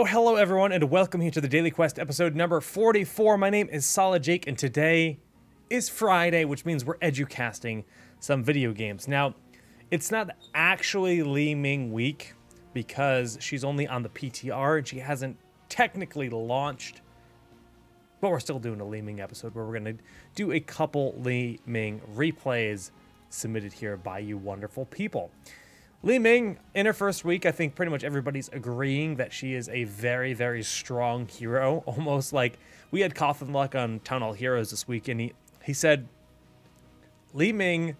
Oh, hello everyone, and welcome here to the Daily Quest episode number 44. My name is Solid Jake, and today is Friday, which means we're educasting some video games. Now, it's not actually Li-Ming week because she's only on the PTR and she hasn't technically launched, but we're still doing a Li-Ming episode where we're going to do a couple Li-Ming replays submitted here by you wonderful people. Li-Ming, in her first week, I think pretty much everybody's agreeing that she is a very, very strong hero. Almost like we had Coffin Luck on Town Hall Heroes this week, and he said Li-Ming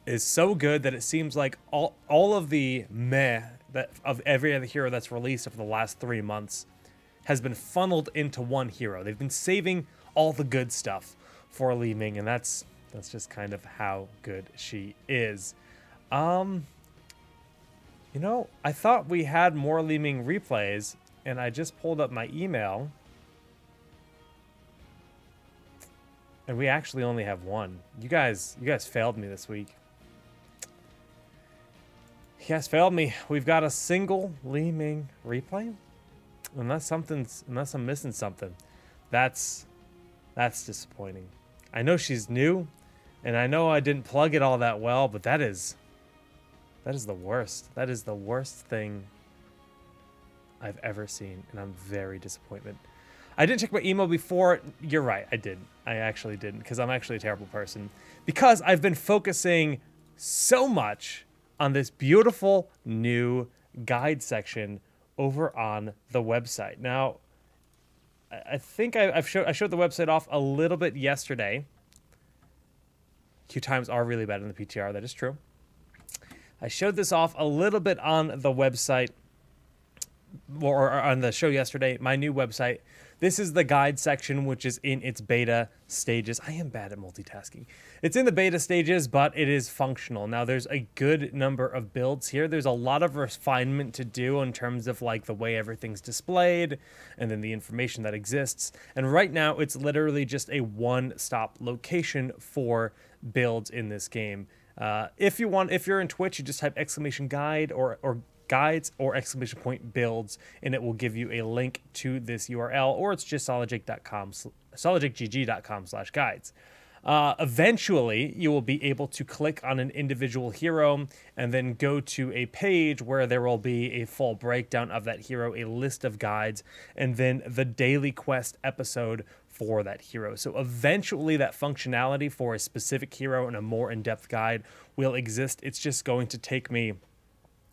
is so good that it seems like all of the meh that of every other hero that's released over the last 3 months has been funneled into one hero. They've been saving all the good stuff for Li-Ming, and that's just kind of how good she is. You know, I thought we had more Li-Ming replays, and I just pulled up my email, and we actually only have one. You guys failed me this week. You guys failed me. We've got a single Li-Ming replay, unless I'm missing something. That's disappointing. I know she's new, and I know I didn't plug it all that well, but that is the worst. That is the worst thing I've ever seen, and I'm very disappointed. I didn't check my email before. You're right, I didn't. I actually didn't, because I'm actually a terrible person. Because I've been focusing so much on this beautiful new guide section over on the website. Now, I think I showed the website off a little bit yesterday. Queue times are really bad in the PTR, that is true. I showed this off a little bit on the website, or on the show yesterday, my new website. This is the guide section, which is in its beta stages. I am bad at multitasking. It's in the beta stages, but it is functional. Now, there's a good number of builds here. There's a lot of refinement to do in terms of like the way everything's displayed and then the information that exists. And right now, it's literally just a one-stop location for builds in this game. If you're in Twitch, you just type /guide or guides or !builds, and it will give you a link to this URL, or it's just solidjakegg.com/guides. Eventually, you will be able to click on an individual hero and then go to a page where there will be a full breakdown of that hero, a list of guides, and then the daily quest episode for that hero. So eventually that functionality for a specific hero and a more in-depth guide will exist. It's just going to take me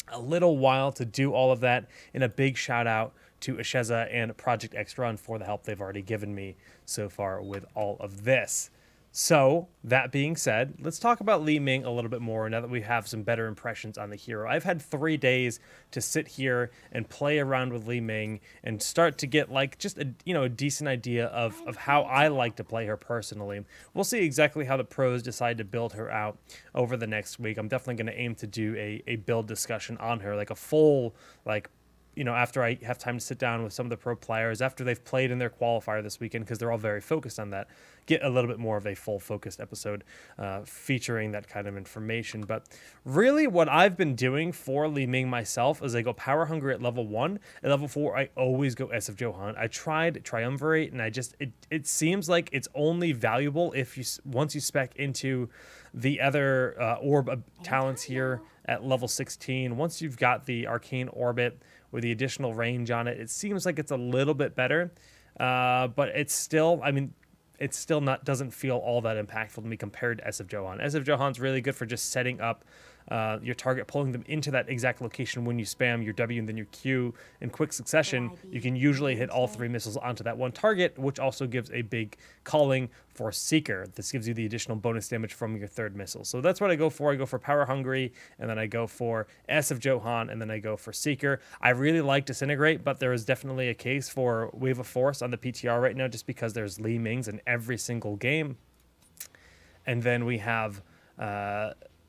a little while to do all of that. And a big shout out to Asheza and Project X Run for the help they've already given me so far with all of this. So, that being said, let's talk about Li-Ming a little bit more now that we have some better impressions on the hero. I've had 3 days to sit here and play around with Li-Ming and start to get like just a decent idea of how I like to play her personally. We'll see exactly how the pros decide to build her out over the next week. I'm definitely going to aim to do a build discussion on her, like a full after I have time to sit down with some of the pro players, after they've played in their qualifier this weekend, because they're all very focused on that, get a little bit more of a full focused episode featuring that kind of information. But really what I've been doing for Li-Ming myself is I go power hungry at level 1. At level 4, I always go SF I tried Triumvirate, and it seems like it's only valuable if once you spec into the other orb talents here at level 16. Once you've got the Arcane Orbit with the additional range on it, it seems like it's a little bit better, but it's still, doesn't feel all that impactful to me compared to SF Johann. SF Johann's really good for just setting up your target, pulling them into that exact location. When you spam your W and then your Q in quick succession, you can usually hit all 3 missiles onto that one target, which also gives a big calling for Seeker. This gives you the additional bonus damage from your 3rd missile. So that's what I go for. I go for Power Hungry, and then I go for SF Johann, and then I go for Seeker. I really like Disintegrate, but there is definitely a case for Wave of Force on the PTR right now, just because there's Li-Mings in every single game. And then we have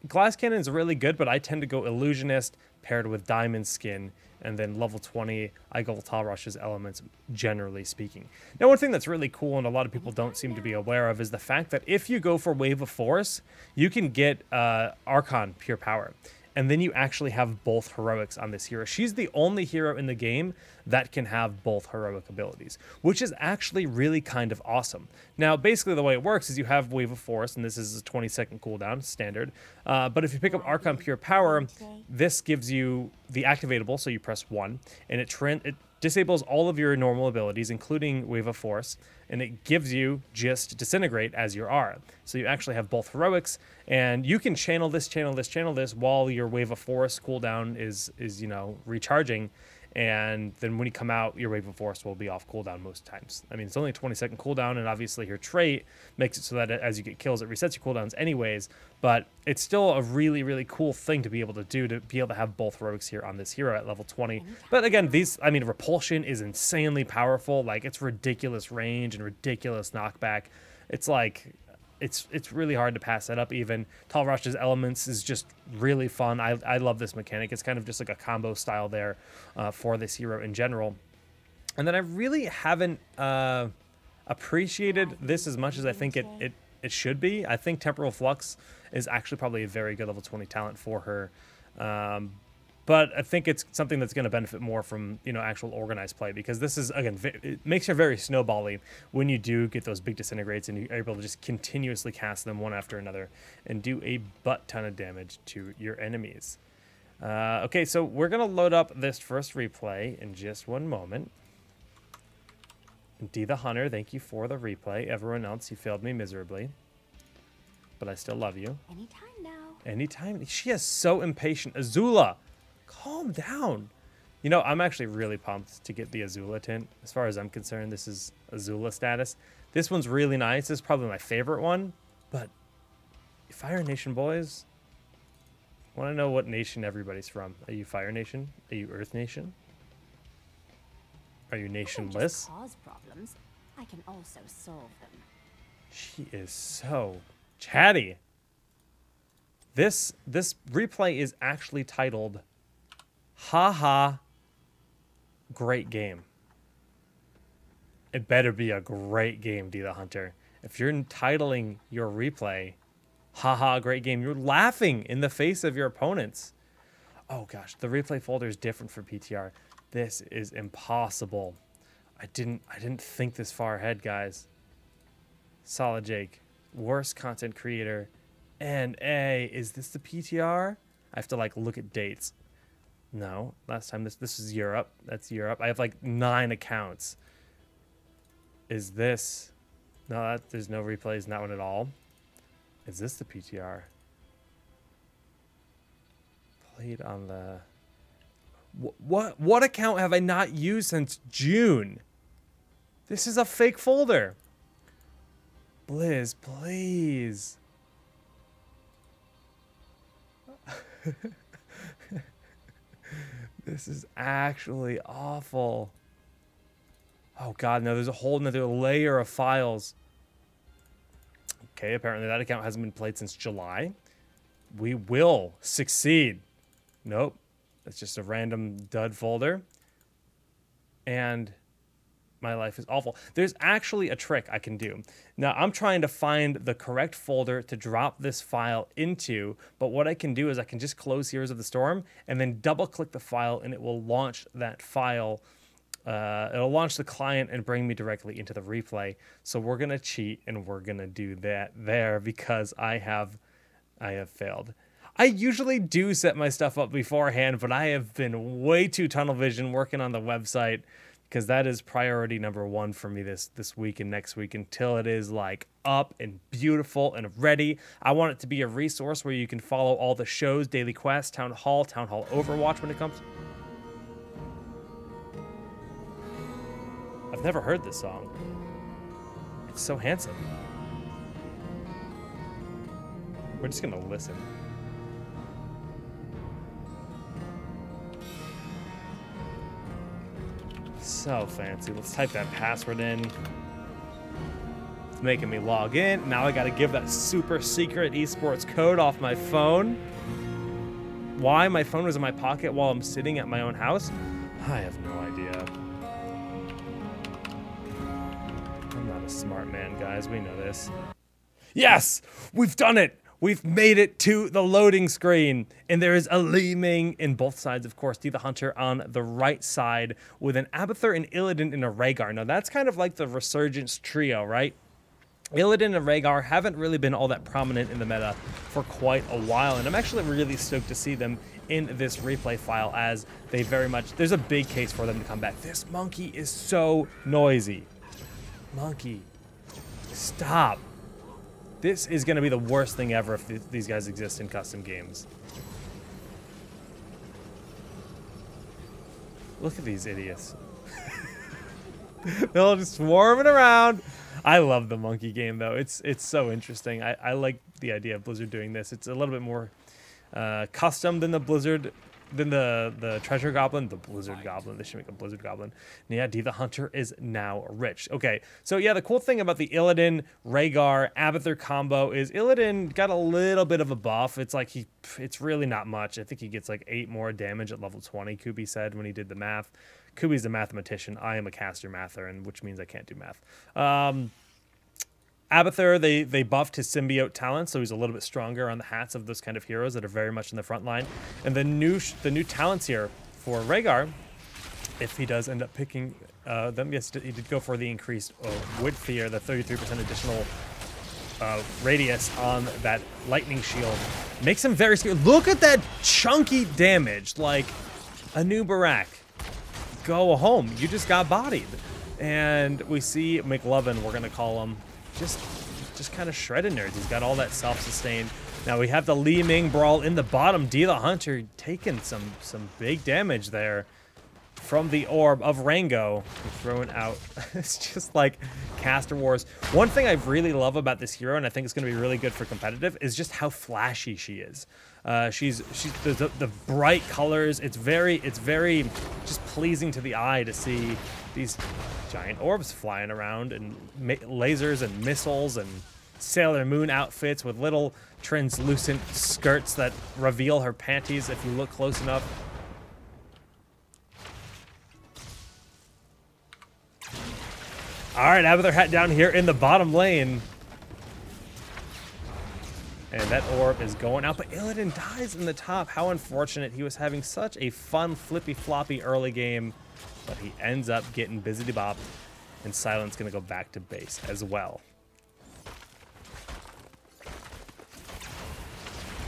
Glass Cannon is really good, but I tend to go Illusionist paired with Diamond Skin, and then level 20, I go Tal Rush's Elements, generally speaking. Now, one thing that's really cool and a lot of people don't seem to be aware of is the fact that if you go for Wave of Force, you can get Archon Pure Power. and then you actually have both heroics on this hero. She's the only hero in the game that can have both heroic abilities, which is actually really kind of awesome. Now, basically the way it works is you have Wave of Force, and this is a 20-second cooldown, standard. But if you pick up Archon Pure Power, this gives you the activatable, so you press 1, and it disables all of your normal abilities, including Wave of Force, and it gives you just Disintegrate as your R. So you actually have both heroics, and you can channel this while your Wave of Force cooldown is recharging, and then when you come out, your Wave of Force will be off cooldown most times. I mean, it's only a 20-second cooldown, and obviously your trait makes it so that as you get kills, it resets your cooldowns anyways, but it's still a really, really cool thing to be able to do, to be able to have both heroics here on this hero at level 20. But again, Repulsion is insanely powerful. Like, it's ridiculous range and ridiculous knockback. It's like, it's really hard to pass that up even. Tall Rush's Elements is just really fun. I love this mechanic. It's kind of just like a combo style there for this hero in general. And then I really haven't appreciated this as much as I think it should be. I think Temporal Flux is actually probably a very good level 20 talent for her. But I think it's something that's going to benefit more from, actual organized play, because this is, again, it makes her very snowbally when you do get those big disintegrates and you're able to just continuously cast them one after another and do a butt ton of damage to your enemies. Okay, so we're going to load up this first replay in just one moment. D the Hunter, thank you for the replay. Everyone else, you failed me miserably. But I still love you. Anytime now. Anytime. She is so impatient. Azula! Calm down. I'm actually really pumped to get the Azula tint. As far as I'm concerned, this is Azula status. This one's really nice. This is probably my favorite one. But Fire Nation boys, I want to know what nation everybody's from. Are you Fire Nation? Are you Earth Nation? Are you nationless? I don't just cause problems. I can also solve them. She is so chatty. This replay is actually titled Haha, great game. It better be a great game, D the Hunter. If you're titling your replay, haha, great game, you're laughing in the face of your opponents. Oh gosh, the replay folder is different for PTR. This is impossible. I didn't think this far ahead, guys. Solid Jake, worst content creator, NA. Is this the PTR? I have to look at dates. No, last time this is Europe. That's Europe. I have 9 accounts. Is this? No, there's no replays in that one at all. Is this the PTR? Played on the... What account have I not used since June? This is a fake folder. Blizz, please. This is actually awful. Oh god, no, there's a whole nother layer of files. Okay, apparently that account hasn't been played since July. We will succeed. Nope. That's just a random dud folder. And my life is awful. There's actually a trick I can do. Now, I'm trying to find the correct folder to drop this file into, but what I can do is I can just close Heroes of the Storm and then double-click the file, and it will launch that file. It'll launch the client and bring me directly into the replay. So we're going to cheat, and we're going to do that there because I have failed. I usually do set my stuff up beforehand, but I have been way too tunnel vision working on the website, because that is priority number 1 for me this week and next week until it is up and beautiful and ready. I want it to be a resource where you can follow all the shows, Daily Quest, Town Hall Overwatch when it comes. I've never heard this song. It's so handsome. We're just gonna listen. So fancy. Let's type that password in. It's making me log in. Now I gotta give that super secret esports code off my phone. Why my phone was in my pocket while I'm sitting at my own house? I have no idea. I'm not a smart man, guys. We know this. Yes! We've done it! We've made it to the loading screen, and there is a Li-Ming in both sides, of course. D the Hunter on the right side with an Abathur, an Illidan, and a Rhaegar. Now, that's kind of like the Resurgence trio, right? Illidan and Rhaegar haven't really been all that prominent in the meta for quite a while, and I'm actually really stoked to see them in this replay file as they very much... There's a big case for them to come back. This monkey is so noisy. Monkey, stop. This is going to be the worst thing ever if these guys exist in custom games. Look at these idiots. They're all just swarming around. I love the monkey game, though. It's so interesting. I like the idea of Blizzard doing this. It's a little bit more custom than the Blizzard... Then the Treasure Goblin, the Blizzard Goblin. They should make a Blizzard Goblin. And yeah, D the Hunter is now rich. Okay, so yeah, the cool thing about the Illidan, Rhaegar, Abathur combo is Illidan got a little bit of a buff. It's like it's really not much. I think he gets like 8 more damage at level 20, Kubi said when he did the math. Kubi's a mathematician. I am a caster mather, and which means I can't do math. Abathur, they buffed his symbiote talent, so he's a little bit stronger on the hats of those kind of heroes that are very much in the front line. And the new talents here for Rhaegar, if he does end up picking them, yes, he did go for the increased width here, the 33% additional radius on that lightning shield. Makes him very scary. Look at that chunky damage, like a new Barak. Go home. You just got bodied. And we see McLovin, we're going to call him, just kind of shredded nerds. He's got all that self-sustain. Now we have the Li-Ming brawl in the bottom. D the Hunter taking some big damage there from the orb of Rango. Thrown out. It's just like Caster Wars. One thing I really love about this hero, and I think it's going to be really good for competitive, is just how flashy she is. She's the bright colors. It's very just pleasing to the eye to see these giant orbs flying around and lasers and missiles and Sailor Moon outfits with little translucent skirts that reveal her panties if you look close enough. All right, Abathur hat down here in the bottom lane. And that orb is going out, but Illidan dies in the top. How unfortunate. He was having such a fun, flippy-floppy early game, but he ends up getting bizzity-bopped, and Silent's going to go back to base as well.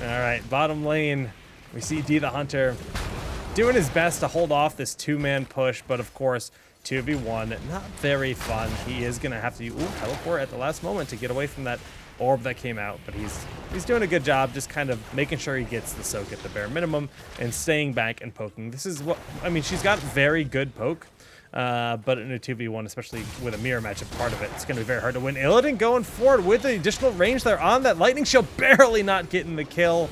All right, bottom lane, we see D the Hunter doing his best to hold off this 2-man push, but of course, 2v1, not very fun. He is going to have to teleport at the last moment to get away from that orb that came out, but he's doing a good job just kind of making sure he gets the soak at the bare minimum and staying back and poking. This is what, I mean, she's got very good poke, but in a 2v1, especially with a mirror matchup part of it, it's going to be very hard to win. Illidan going forward with the additional range there on that lightning shield, barely not getting the kill.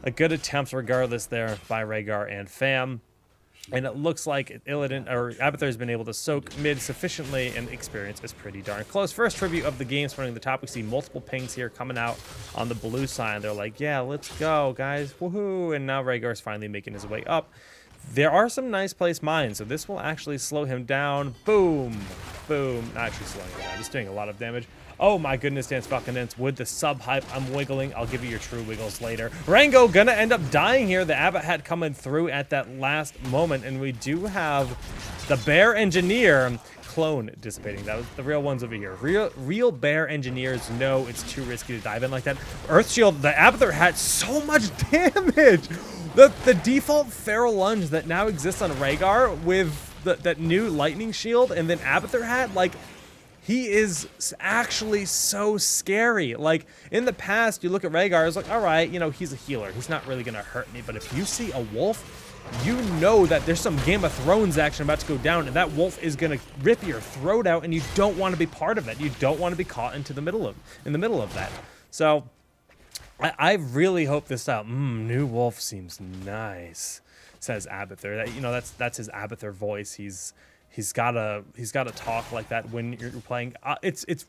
A good attempt regardless there by Rhaegar and Fam. And it looks like Illidan, or Abathur has been able to soak mid sufficiently, and experience is pretty darn close. First tribute of the game spawning the top. We see multiple pings here coming out on the blue side. They're like, yeah, let's go, guys. Woohoo. And now Rhaegar's finally making his way up. There are some nice place mines, so this will actually slow him down. Boom. Boom. Not actually slowing him down, just doing a lot of damage. Oh my goodness, Dance Falcon Dance with the sub-hype. I'm wiggling. I'll give you your true wiggles later. Rango gonna end up dying here. The Abbot hat coming through at that last moment, and we do have the Bear Engineer clone dissipating. That was the real ones over here. Real Bear Engineers know it's too risky to dive in like that. Earth Shield, the Abathur hat, so much damage. The default Feral Lunge that now exists on Rhaegar with that new Lightning Shield and then Abathur hat, like, he is actually so scary. Like, in the past, you look at Rhaegar, it's like, all right, you know, he's a healer. He's not really going to hurt me. But if you see a wolf, you know that there's some Game of Thrones action about to go down, and that wolf is going to rip your throat out, and you don't want to be part of it. You don't want to be caught in the middle of that. So, I really hope this out. New wolf seems nice, says Abathur. That, you know, that's his Abathur voice. He's he's gotta talk like that when you're playing.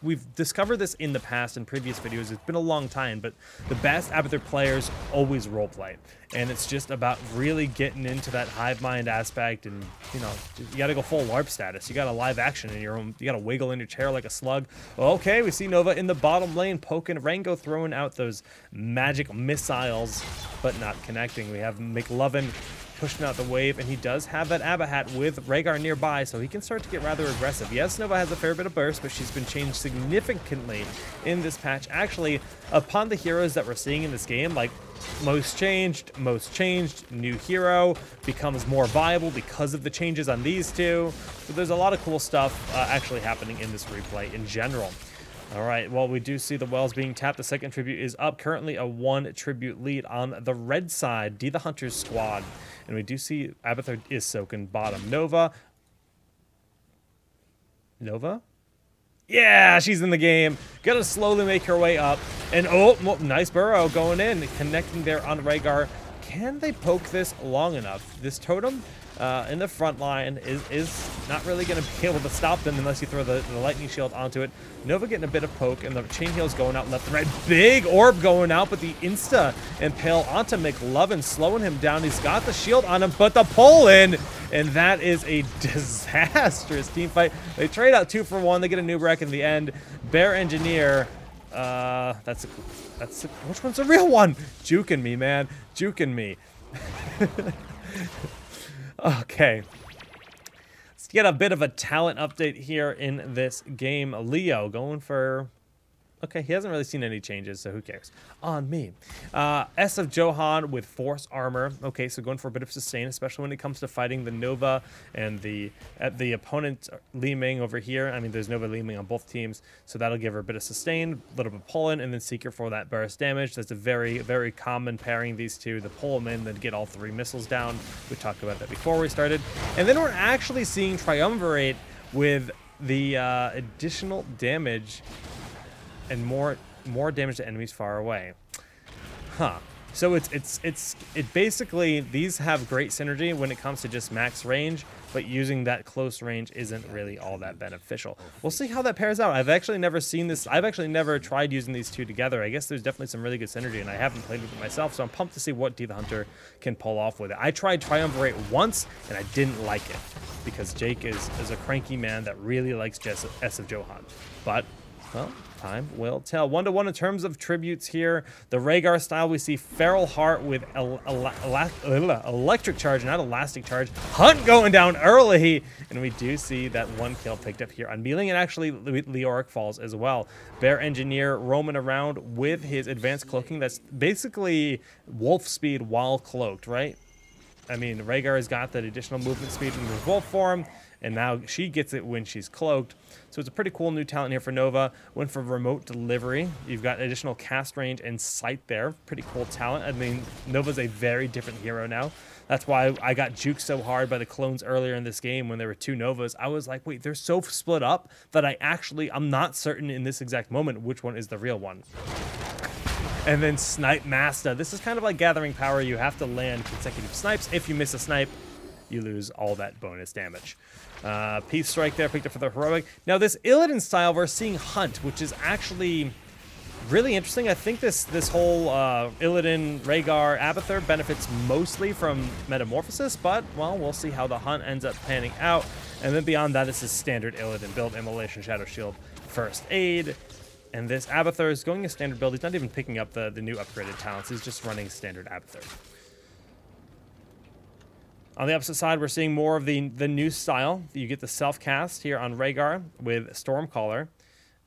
We've discovered this in the past in previous videos. It's been a long time, but the best Abathur players always roleplay, and it's just about really getting into that hive mind aspect. And you know, you gotta go full LARP status. You gotta live action in your own. You gotta wiggle in your chair like a slug. Well, okay, we see Nova in the bottom lane poking, Rango throwing out those magic missiles, but not connecting. We have McLovin pushing out the wave, and he does have that Abba hat with Rhaegar nearby, so he can start to get rather aggressive. Yes, Nova has a fair bit of burst, but she's been changed significantly in this patch. Actually, upon the heroes that we're seeing in this game, like most changed, new hero becomes more viable because of the changes on these two. So there's a lot of cool stuff actually happening in this replay in general. All right, well, we do see the wells being tapped. The second tribute is up. Currently a 1 tribute lead on the red side, D the Hunter's squad. And we do see Abathur is soaking bottom. Nova? Yeah, she's in the game. Gonna slowly make her way up. And oh, nice burrow going in, connecting there on Rhaegar. Can they poke this long enough? This totem in the front line is not really going to be able to stop them unless you throw the lightning shield onto it. Nova getting a bit of poke, and the chain heal's going out left and right. Big orb going out, but the insta impale onto McLovin, slowing him down. He's got the shield on him, but the pull in, and that is a disastrous team fight. They trade out 2 for 1. They get a new wreck in the end. Bear Engineer. Which one's a real one? Juking me, man. Juking me. Okay. Let's get a bit of a talent update here in this game. Leo going for... Okay, he hasn't really seen any changes, so who cares? On me. S of Johan with Force Armor. Okay, so going for a bit of sustain, especially when it comes to fighting the Nova and the opponent Li-Ming over here. I mean, there's Nova Li-Ming on both teams, so that'll give her a bit of sustain, a little bit of pull-in, and then Seeker for that burst damage. That's a very, very common pairing, these two. The pull them in, then get all 3 missiles down. We talked about that before we started. And then we're actually seeing Triumvirate with the additional damage and more damage to enemies far away. Huh. So it basically, these have great synergy when it comes to just max range, but using that close range isn't really all that beneficial. We'll see how that pairs out. I've actually never seen this. I've actually never tried using these two together. I guess there's definitely some really good synergy, and I haven't played with it myself, so I'm pumped to see what D the Hunter can pull off with it. I tried Triumvirate once, and I didn't like it, because Jake is a cranky man that really likes S of Johan. But, well, time will tell. 1-to-1 in terms of tributes here. The Rhaegar style, we see Feral Heart with electric charge, not elastic charge. Hunt going down early, and we do see that 1 kill picked up here on Mealing, and actually Leoric falls as well. Bear Engineer roaming around with his advanced cloaking. That's basically wolf speed while cloaked, right? I mean, Rhaegar has got that additional movement speed in his wolf form, and now she gets it when she's cloaked. So it's a pretty cool new talent here for Nova. Went for remote delivery. You've got additional cast range and sight there. Pretty cool talent. I mean, Nova's a very different hero now. That's why I got juked so hard by the clones earlier in this game when there were 2 Novas. I was like, wait, they're so split up that I'm not certain in this exact moment which one is the real one. And then Snipe Master. This is kind of like Gathering Power. You have to land consecutive snipes. If you miss a snipe, you lose all that bonus damage. Peace Strike there, picked up for the Heroic. Now this Illidan style, we're seeing Hunt, which is actually really interesting. I think this whole Illidan, Rhaegar, Abathur benefits mostly from Metamorphosis, but, well, we'll see how the Hunt ends up panning out. And then beyond that, this is standard Illidan build, Immolation, Shadow Shield, First Aid. And this Abathur is going a standard build. He's not even picking up the new upgraded talents. He's just running standard Abathur. On the opposite side, we're seeing more of the new style. You get the self-cast here on Rhaegar with Stormcaller.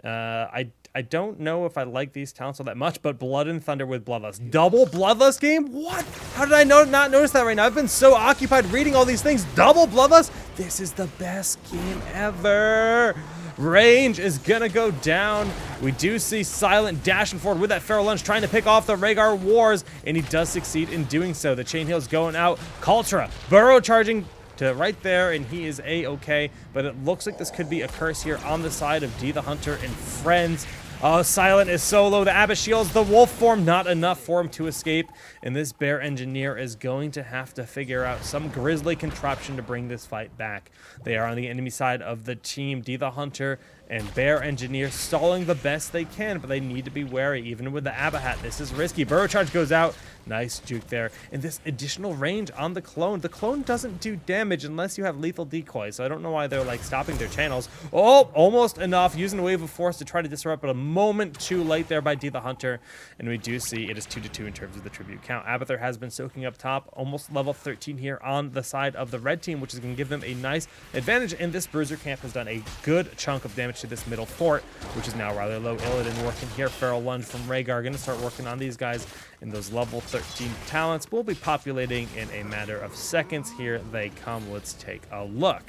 I don't know if I like these talents all that much, but Blood and Thunder with Bloodlust. Double Bloodlust game? What? How did I not notice that right now? I've been so occupied reading all these things. Double Bloodlust? This is the best game ever. Range is gonna go down. We do see Silent dashing forward with that Feral Lunge, trying to pick off the Rhaegar Wars, and he does succeed in doing so. The chain heal's going out. Kaltra, burrow charging to right there, and he is A-okay, but it looks like this could be a curse here on the side of D the Hunter and friends. Oh, Silent is solo. The Abbot shields the wolf form. Not enough for him to escape. And this bear engineer is going to have to figure out some grisly contraption to bring this fight back. They are on the enemy side of the team. D the Hunter and Bear Engineer stalling the best they can, but they need to be wary. Even with the Abba Hat, this is risky. Burrow Charge goes out. Nice juke there. And this additional range on the clone. The clone doesn't do damage unless you have lethal decoy, so I don't know why they're like stopping their channels. Oh, almost enough. Using a wave of force to try to disrupt, but a moment too late there by D the Hunter. And we do see it is 2-2 in terms of the tribute count. Abathur has been soaking up top, almost level 13 here on the side of the red team, which is going to give them a nice advantage. And this Bruiser Camp has done a good chunk of damage to this middle fort, which is now rather low. Illidan working here. Feral Lunge from Rhaegar. Going to start working on these guys. And those level 13 talents will be populating in a matter of seconds. Here they come. Let's take a look.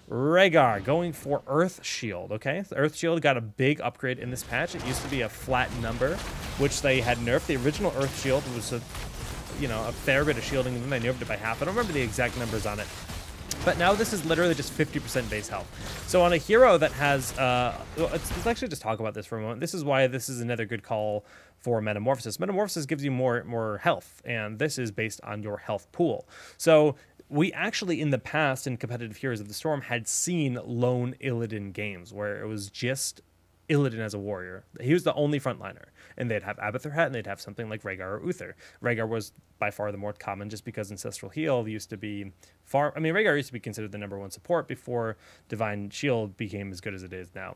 Rhaegar going for Earth Shield. Okay, the Earth Shield got a big upgrade in this patch. It used to be a flat number, which they had nerfed. The original Earth Shield was a fair bit of shielding, and then they nerfed it by half. I don't remember the exact numbers on it. But now this is literally just 50% base health. So on a hero that has, let's actually just talk about this for a moment. This is why this is another good call for Metamorphosis. Metamorphosis gives you more health, and this is based on your health pool. So we actually, in the past, in competitive Heroes of the Storm, had seen lone Illidan games where it was just Illidan as a warrior. He was the only frontliner, and they'd have Abathur Hat, and they'd have something like Rhaegar or Uther. Rhaegar was by far the more common, just because Ancestral Heal used to be far. I mean, Rhaegar used to be considered the #1 support before Divine Shield became as good as it is now.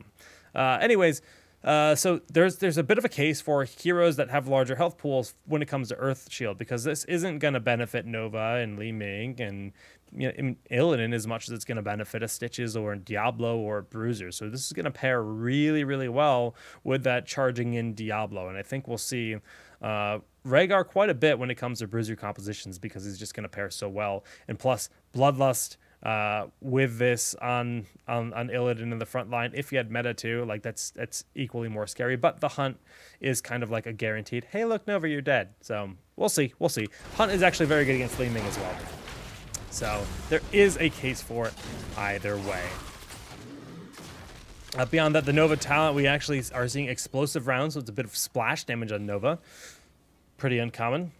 So there's a bit of a case for heroes that have larger health pools when it comes to Earth Shield, because this isn't going to benefit Nova and Li-Ming and Illidan as much as it's going to benefit a Stitches or a Diablo or a Bruiser. So this is going to pair really, really well with that charging in Diablo. And I think we'll see Rhaegar quite a bit when it comes to Bruiser compositions, because he's just going to pair so well. And plus, Bloodlust with this on Illidan in the front line, if you had meta too, like that's equally more scary. But the Hunt is kind of like a guaranteed, hey, look, Nova, you're dead. So we'll see. Hunt is actually very good against Li-Ming as well. So there is a case for it either way. Beyond that, the Nova talent, we actually are seeing explosive rounds, so it's a bit of splash damage on Nova. Pretty uncommon.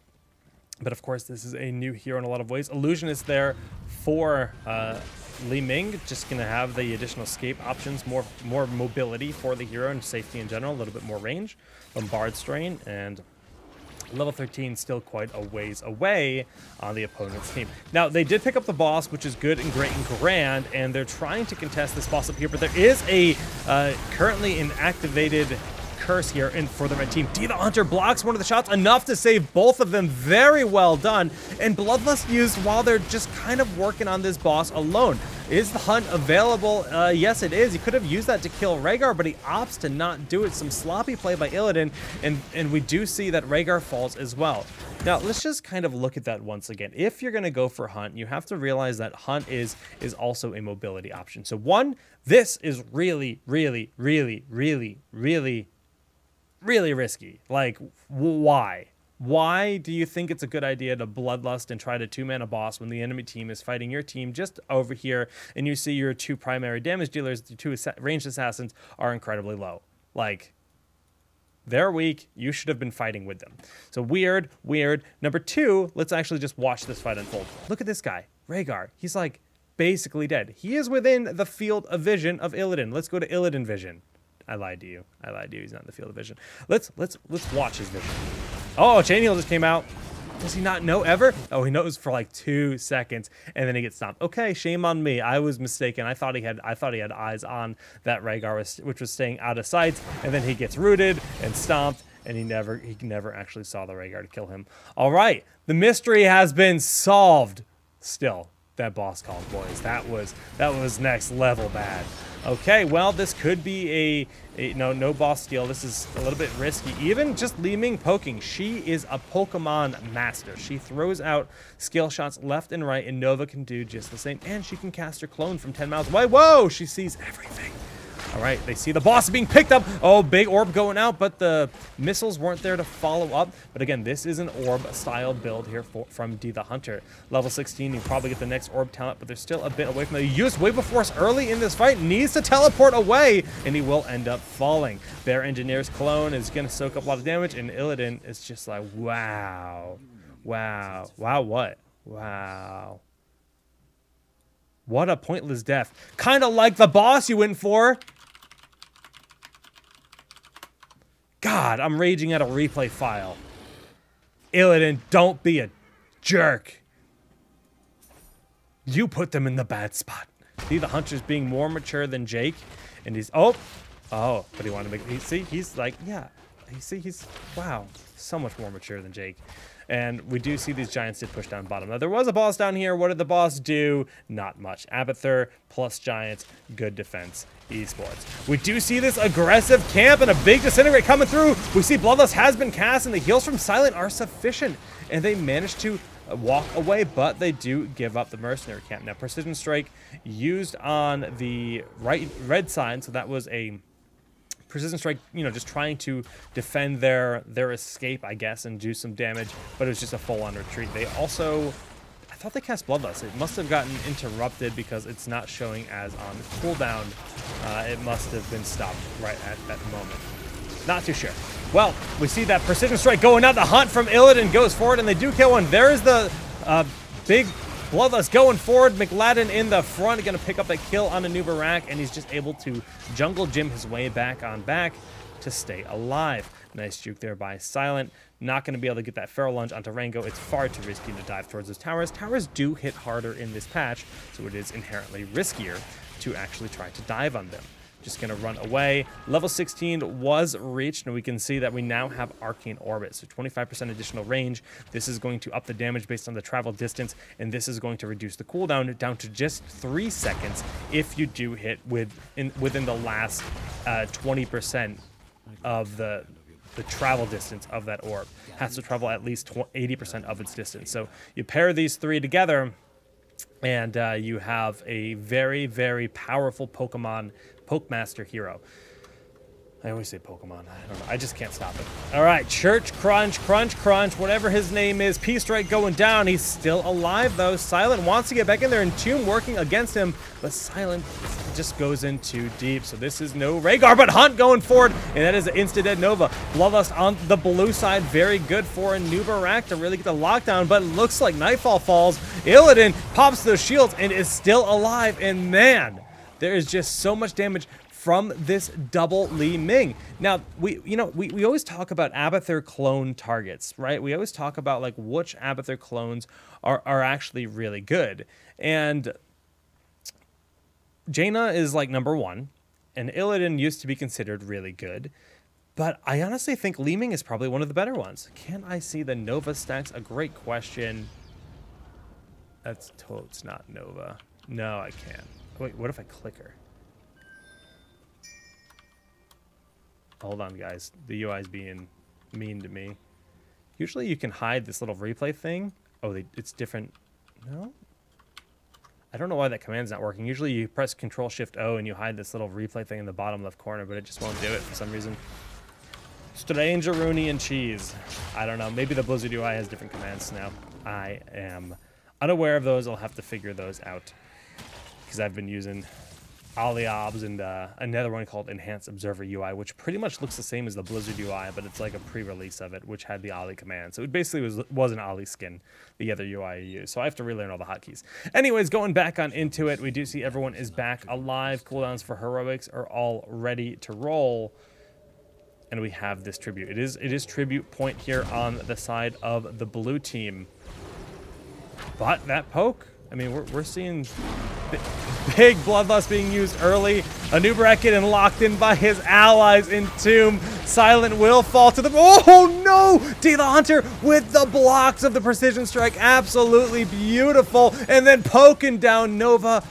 But of course, this is a new hero in a lot of ways. Illusionist there for Li-Ming, just going to have the additional escape options, more mobility for the hero and safety in general, a little bit more range. Bombard Strain, and level 13 still quite a ways away on the opponent's team. Now, they did pick up the boss, which is good and great and grand, and they're trying to contest this boss up here, but there is a currently inactivated curse here and for the red team. D the Hunter blocks one of the shots, enough to save both of them. Very well done. And Bloodlust used while they're just kind of working on this boss alone. Is the Hunt available? Yes, it is. He could have used that to kill Rhaegar, but he opts to not do it. Some sloppy play by Illidan, and we do see that Rhaegar falls as well. Now, let's just kind of look at that once again. If you're going to go for Hunt, you have to realize that Hunt is also a mobility option. So one, this is really, really, really, really, really, really risky. Like, why? Why do you think it's a good idea to Bloodlust and try to two-man a boss when the enemy team is fighting your team just over here, and you see your two primary damage dealers, the two ranged assassins, are incredibly low? Like, they're weak. You should have been fighting with them. So weird. Number two, let's actually just watch this fight unfold. Look at this guy, Rhaegar. He's like basically dead. He is within the field of vision of Illidan. Let's go to Illidan vision. I lied to you. He's not in the field of vision. Let's watch his vision. Oh, Chain Heal just came out. Does he not know ever? Oh, he knows for like 2 seconds, and then he gets stomped. Okay, shame on me. I was mistaken. I thought he had eyes on that Rhaegar, which was staying out of sight, and then he gets rooted and stomped, and he never actually saw the Rhaegar to kill him. All right, the mystery has been solved. Still, that boss call, boys. That was next level bad. Okay, well, this could be no boss steal. This is a little bit risky. Even just Li-Ming poking, she is a Pokemon master. She throws out skill shots left and right, and Nova can do just the same. And she can cast her clone from 10 miles away. Whoa, she sees everything. All right, they see the boss being picked up. Oh, big orb going out, but the missiles weren't there to follow up. But again, this is an orb-style build here from D the Hunter. Level 16, you probably get the next orb talent, but they're still a bit away from it. He used Wave of Force early in this fight, needs to teleport away, and he will end up falling. Bear Engineer's clone is going to soak up a lot of damage, and Illidan is just like, wow. Wow. Wow, what? Wow. What a pointless death. Kind of like the boss you went for. God, I'm raging at a replay file. Illidan, don't be a jerk. You put them in the bad spot. See, the Hunter's being more mature than Jake. And he's, oh, but he wanted to make, see, he's like, yeah. He's, wow, so much more mature than Jake. And we do see these giants did push down bottom. Now, there was a boss down here. What did the boss do? Not much. Abathur plus giants, good defense, esports. We do see this aggressive camp and a big disintegrate coming through. We see Bloodlust has been cast, and the heals from Silent are sufficient. And they managed to walk away, but they do give up the mercenary camp. Now, Precision Strike used on the red side, so that was a Precision Strike, you know, just trying to defend their escape, I guess, and do some damage, but it was just a full-on retreat. They also, I thought they cast Bloodlust. It must have gotten interrupted because it's not showing as on cooldown. It must have been stopped right at that moment. Not too sure. Well, we see that Precision Strike going out. The hunt from Illidan goes forward, and they do kill one. There is the big Bloodlust going forward. McLadden in the front, going to pick up that kill on Anubarak, and he's just able to jungle gym his way back on back to stay alive. Nice juke there by Silent. Not going to be able to get that Feral Lunge onto Rango. It's far too risky to dive towards those towers. Towers do hit harder in this patch, so it is inherently riskier to actually try to dive on them. Just going to run away. Level 16 was reached, and we can see that we now have Arcane Orbit, so 25% additional range. This is going to up the damage based on the travel distance, and this is going to reduce the cooldown down to just 3 seconds if you do hit within the last 20% of the travel distance of that orb. Has to travel at least 80% of its distance. So you pair these three together, and you have a very, very powerful Pokemaster hero. I always say Pokemon. I don't know. I just can't stop it. All right, Church Crunch, whatever his name is. Peace Strike going down. He's still alive, though. Silent wants to get back in there, and Tomb working against him, but Silent just goes in too deep. So this is no Rhaegar, but Hunt going forward, and that is an insta-dead Nova. Bloodlust on the blue side, very good for Anubarak to really get the lockdown, but it looks like Nightfall falls. Illidan pops those shields and is still alive, and man, there is just so much damage from this double Li-Ming. Now, we always talk about Abathur clone targets, right? We always talk about like which Abathur clones are actually really good. And Jaina is like #1, and Illidan used to be considered really good. But I honestly think Li-Ming is probably one of the better ones. Can I see the Nova stacks? A great question. That's totes not Nova. No, I can't. Wait, what if I click her? Hold on, guys. The UI is being mean to me. Usually you can hide this little replay thing. Oh, it's different. No? I don't know why that command's not working. Usually you press Control-Shift-O and you hide this little replay thing in the bottom left corner, but it just won't do it for some reason. Strangeroonie and cheese. I don't know. Maybe the Blizzard UI has different commands now. I am unaware of those. I'll have to figure those out because I've been using OlliObs and another one called Enhanced Observer UI, which pretty much looks the same as the Blizzard UI, but it's like a pre-release of it, which had the Ollie command. So it basically was an Ollie skin, the other UI you use. So I have to relearn all the hotkeys. Anyways, going back on into it, we do see everyone is back alive. Cooldowns for heroics are all ready to roll. And we have this tribute. It is tribute point here on the side of the blue team. But that poke, I mean, we're seeing big Bloodlust being used early. Anubarak getting locked in by his allies in Tomb. Silent will fall to the... Oh, no! D the Hunter with the blocks of the Precision Strike. Absolutely beautiful. And then poking down Nova.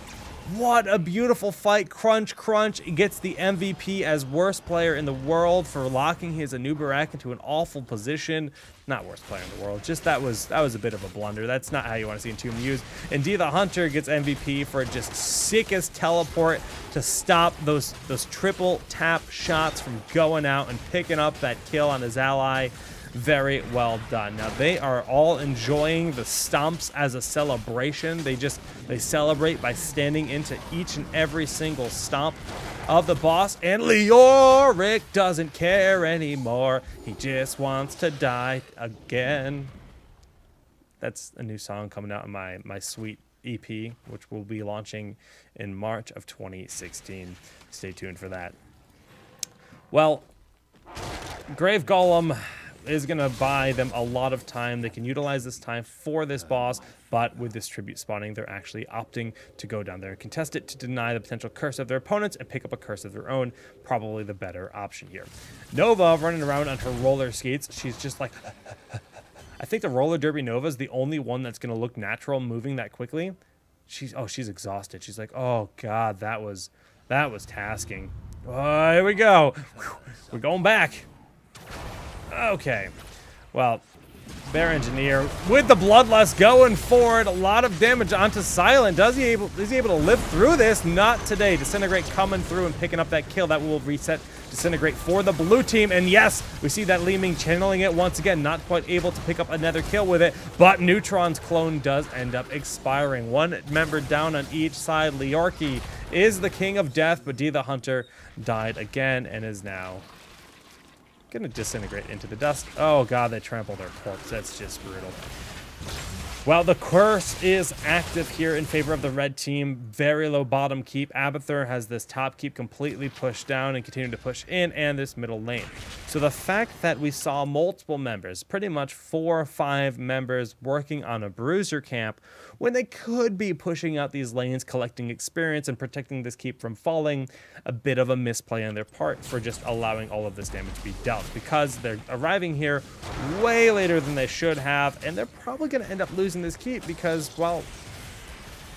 What a beautiful fight. Crunch, crunch. He gets the MVP as worst player in the world for locking his Anubarak into an awful position. Not worst player in the world. Just that was a bit of a blunder. That's not how you want to see Entomb used. And D the Hunter gets MVP for just sickest teleport to stop those triple tap shots from going out and picking up that kill on his ally. Very well done. Now they are all enjoying the stomps as a celebration. They celebrate by standing into each and every single stomp of the boss, and Leoric doesn't care anymore. He just wants to die again. That's a new song coming out in my sweet EP, which will be launching in March of 2016. Stay tuned for that. Well, Grave Golem is going to buy them a lot of time. They can utilize this time for this boss, but with this tribute spawning, they're actually opting to go down there and contest it to deny the potential curse of their opponents and pick up a curse of their own. Probably the better option here. Nova running around on her roller skates. She's just like... I think the roller derby Nova is the only one that's going to look natural moving that quickly. She's exhausted. She's like, oh God, that was tasking. Oh, here we go. We're going back. Okay, well, Bear Engineer with the Bloodlust going forward. A lot of damage onto Silent. Is he able to live through this? Not today. Disintegrate coming through and picking up that kill. That will reset Disintegrate for the blue team. And yes, we see that Li-Ming channeling it once again. Not quite able to pick up another kill with it, but Neutron's clone does end up expiring. One member down on each side. Leoric is the king of death, but D the Hunter died again and is now gonna disintegrate into the dust. Oh God, they trample their corpse. That's just brutal. Well, the curse is active here in favor of the red team. Very low bottom keep. Abathur has this top keep completely pushed down and continuing to push in, and this middle lane. So the fact that we saw multiple members, pretty much 4 or 5 members working on a bruiser camp, when they could be pushing out these lanes, collecting experience and protecting this keep from falling, a bit of a misplay on their part for just allowing all of this damage to be dealt, because they're arriving here way later than they should have, and they're probably going to end up losing this keep because, well,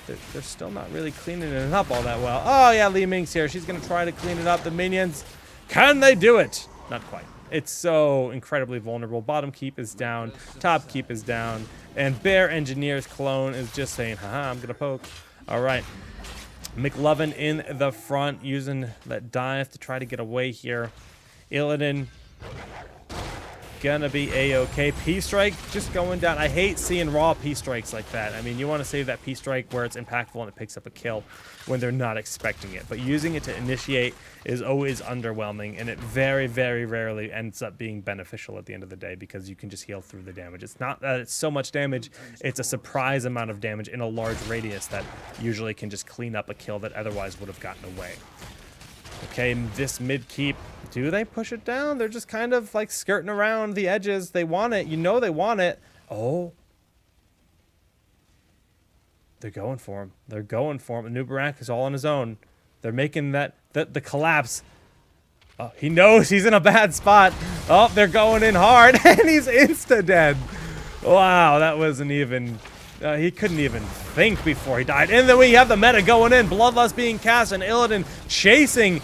they're still not really cleaning it up all that well. Oh yeah, Li-Ming's here. She's going to try to clean it up. The minions, can they do it? Not quite. It's so incredibly vulnerable. Bottom keep is down. Top keep is down. And Bear Engineer's clone is just saying, haha, I'm going to poke. All right. McLovin in the front using that dive to try to get away here. Illidan gonna be a-okay. P-Strike just going down. I hate seeing raw P-Strikes like that. I mean, you want to save that P-Strike where it's impactful and it picks up a kill when they're not expecting it. But using it to initiate is always underwhelming, and it very, very rarely ends up being beneficial at the end of the day because you can just heal through the damage. It's not that it's so much damage, it's a surprise amount of damage in a large radius that usually can just clean up a kill that otherwise would have gotten away. Okay, this mid keep, do they push it down? They're just kind of like skirting around the edges. They want it. You know they want it. Oh. They're going for him. They're going for him. Anubarak is all on his own. They're making the collapse. Oh, he knows he's in a bad spot. Oh, they're going in hard, and he's insta-dead. Wow, that wasn't even... he couldn't even think before he died. And then we have the meta going in. Bloodlust being cast and Illidan chasing.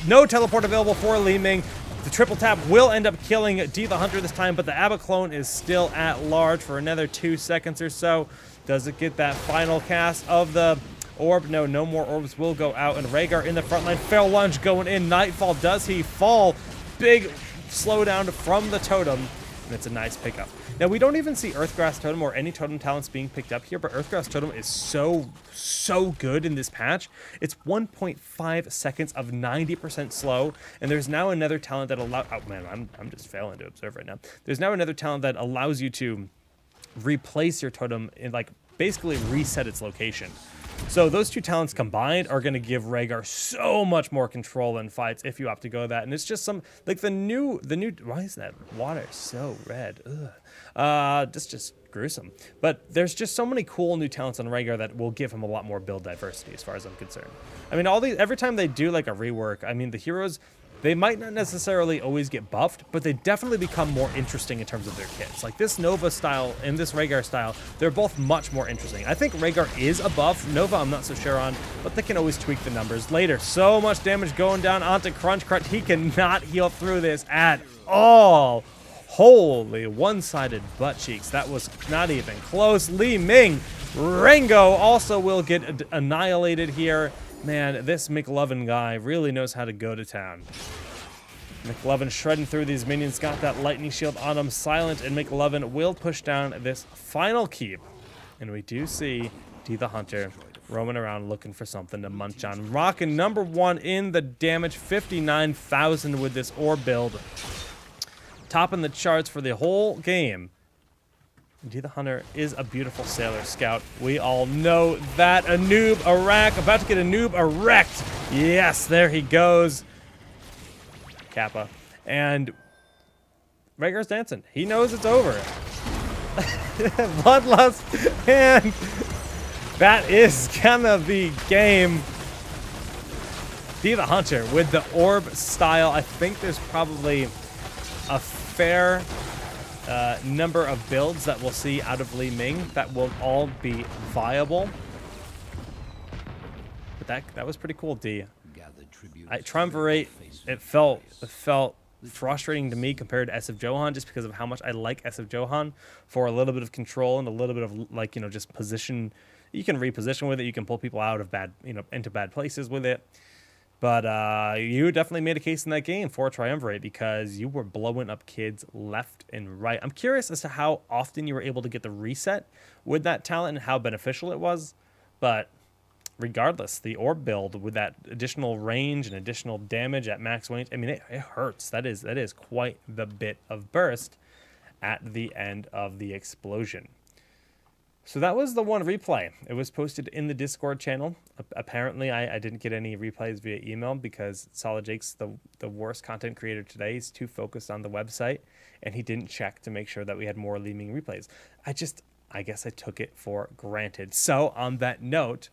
No teleport available for Li-Ming. The triple tap will end up killing D the Hunter this time, but the Abbot clone is still at large for another 2 seconds or so. Does it get that final cast of the orb? No, no more orbs will go out. And Rhaegar in the front line. Fair lunge going in. Nightfall, does he fall? Big slowdown from the totem. And it's a nice pickup. Now, we don't even see Earthgrass Totem or any totem talents being picked up here, but Earthgrass Totem is so good in this patch. It's 1.5 seconds of 90% slow, and there's now another talent that allows... Oh, man, I'm just failing to observe right now. There's now another talent that allows you to replace your totem and, like, basically reset its location. So those two talents combined are going to give Rhaegar so much more control in fights if you opt to go that. And it's just some, like the new, why is that water so red? Ugh. Just gruesome. But there's just so many cool new talents on Rhaegar that will give him a lot more build diversity as far as I'm concerned. I mean, every time they do like a rework, I mean, the heroes They might not necessarily always get buffed, but they definitely become more interesting in terms of their kits. Like this Nova style and this Rhaegar style, they're both much more interesting. I think Rhaegar is a buff. Nova, I'm not so sure on, but they can always tweak the numbers later. So much damage going down onto Crunch Crunch. He cannot heal through this at all. Holy one-sided butt cheeks. That was not even close. Li-Ming, Rango also will get annihilated here. Man, this McLovin guy really knows how to go to town. McLovin shredding through these minions, got that lightning shield on him. Silent, and McLovin will push down this final keep. And we do see D the Hunter roaming around looking for something to munch on. Rocking number 1 in the damage, 59,000 with this orb build. Topping the charts for the whole game. D the Hunter is a beautiful Sailor Scout. We all know that. A noob, a rack, about to get a noob, a wrecked. Yes, there he goes. Kappa. And Rhaegar's dancing. He knows it's over. Bloodlust. And that is kind of the game. D the Hunter with the orb style. I think there's probably a fair number of builds that we'll see out of Li-Ming that will all be viable. But that was pretty cool, D. Triumvirate, it felt frustrating to me compared to SF Johan, just because of how much I like SF Johan for a little bit of control and a little bit of, like, you know, just position. You can reposition with it. You can pull people out of bad, you know, into bad places with it. But you definitely made a case in that game for Triumvirate because you were blowing up kids left and right. I'm curious as to how often you were able to get the reset with that talent and how beneficial it was. But regardless, the orb build with that additional range and additional damage at max range, I mean, it hurts. That is quite the bit of burst at the end of the explosion. So that was the one replay. It was posted in the Discord channel. Apparently, I didn't get any replays via email because Solid Jake's the worst content creator today. He's too focused on the website, and he didn't check to make sure that we had more Li-Ming replays. I guess I took it for granted. So on that note,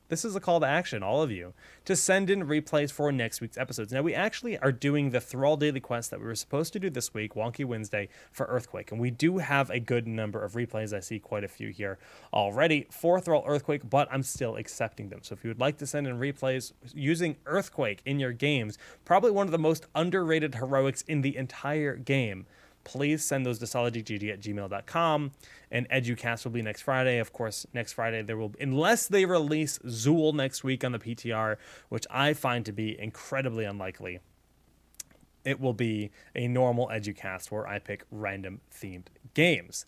this is a call to action, all of you, to send in replays for next week's episodes. Now, we actually are doing the Thrall Daily Quest that we were supposed to do this week, Wonky Wednesday, for Earthquake. And we do have a good number of replays. I see quite a few here already for Thrall Earthquake, but I'm still accepting them. So if you would like to send in replays using Earthquake in your games, probably one of the most underrated heroics in the entire game, please send those to solidgg@gmail.com. And Educast will be next Friday. Of course, next Friday there will, unless they release Zool next week on the PTR, which I find to be incredibly unlikely, it will be a normal Educast where I pick random themed games.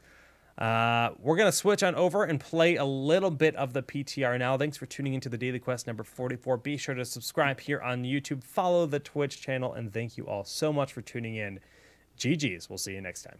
We're going to switch on over and play a little bit of the PTR now. Thanks for tuning into the Daily Quest number 44. Be sure to subscribe here on YouTube, follow the Twitch channel, and thank you all so much for tuning in. GG's. We'll see you next time.